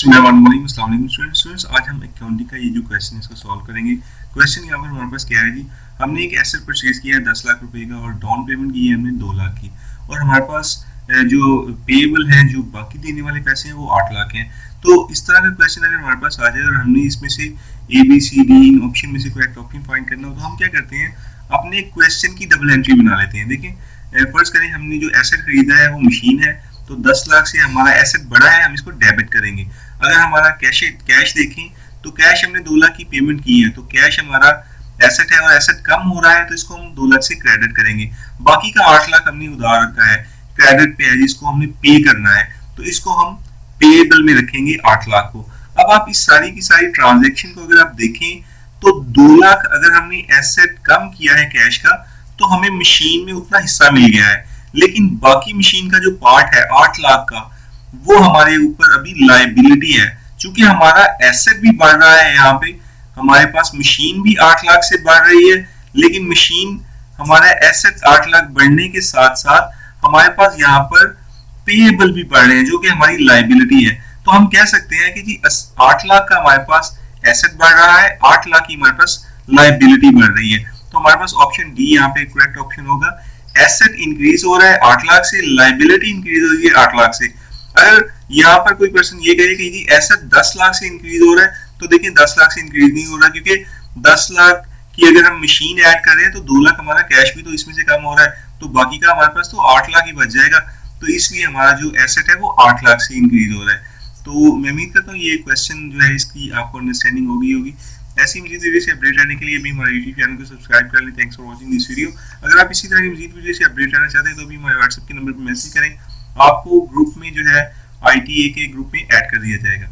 Students, आज हम accounting का ये जो क्वेश्चन है इसको सॉल्व करेंगे। क्वेश्चन यहाँ पर हमारे पास क्या है जी, हमने एक एसेट परचेज किया है 10 लाख रुपए का और डाउन पेमेंट की है हमने 2 लाख की, और हमारे पास जो पेएबल है, जो बाकी देने वाले पैसे हैं वो 8 लाख हैं। तो इस तरह का क्वेश्चन अगर हमारे पास आ जाए और हमने इसमें से ए बी सी डी इन ऑप्शन में से करेक्ट ऑप्शन फाइंड करना हो, तो हम क्या करते हैं, अपने क्वेश्चन की डबल एंट्री बना लेते हैं। देखिए फर्ज करें हमने जो एसेट खरीदा है वो मशीन है, तो 10 लाख से हमारा एसेट बढ़ा है, हम इसको डेबिट करेंगे। अगर हमारा कैश देखें तो कैश हमने 2 लाख की पेमेंट की है, तो कैश हमारा एसेट है और एसेट कम हो रहा है, तो इसको हम 2 लाख से क्रेडिट करेंगे। बाकी का 8 लाख हमने उधार रखा है, क्रेडिट पे है, जिसको हमने पे करना है, तो इसको हम पेएबल में रखेंगे 8 लाख को। अब आप इस सारी की सारी ट्रांजेक्शन को अगर आप देखें तो 2 लाख अगर हमने एसेट कम किया है कैश का, तो हमें मशीन में उतना हिस्सा मिल गया है, लेकिन बाकी मशीन का जो पार्ट है 8 लाख का, वो हमारे ऊपर अभी लायबिलिटी है। चूंकि हमारा एसेट भी बढ़ रहा है, यहाँ पे हमारे पास मशीन भी 8 लाख से बढ़ रही है, लेकिन मशीन हमारा एसेट 8 लाख बढ़ने के साथ साथ हमारे पास यहाँ पर पेएबल भी बढ़ रहे हैं, जो कि हमारी लायबिलिटी है। तो हम कह सकते हैं कि जी 8 लाख का हमारे पास एसेट बढ़ रहा है, 8 लाख की हमारे पास लायबिलिटी बढ़ रही है। तो हमारे पास ऑप्शन डी यहाँ पे करेक्ट ऑप्शन होगा। एसेट इंक्रीज हो रहा है 8 लाख से, लायबिलिटी इंक्रीज हो रही है 8 लाख से। अगर यहाँ पर कोई पर्सन ये कहे कि जी एसेट 10 लाख से इंक्रीज हो रहा है, तो देखिए 10 लाख से इंक्रीज नहीं हो रहा, क्योंकि 10 लाख की अगर हम मशीन ऐड कर रहे हैं तो 2 लाख हमारा कैश भी तो इसमें से कम हो रहा है, तो बाकी का हमारे पास तो 8 लाख ही बच जाएगा। तो इसलिए हमारा जो एसेट है वो 8 लाख से इंक्रीज हो रहा है। तो मैं उम्मीद करता हूँ ये क्वेश्चन जो है इसकी आपको अंडरस्टैंडिंग होगी। ऐसी मजीद वीडियो से अपडेट रहने के लिए भी हमारे यूट्यूब चैनल को सब्सक्राइब कर लें। Thanks for watching this video. अगर आप इसी तरह की मजीद वीडियो से अपडेट रहना चाहते हैं तो भी हमारे व्हाट्सएप के नंबर पर मैसेज करें, आपको ग्रुप में जो है ITA के ग्रुप में ऐड कर दिया जाएगा।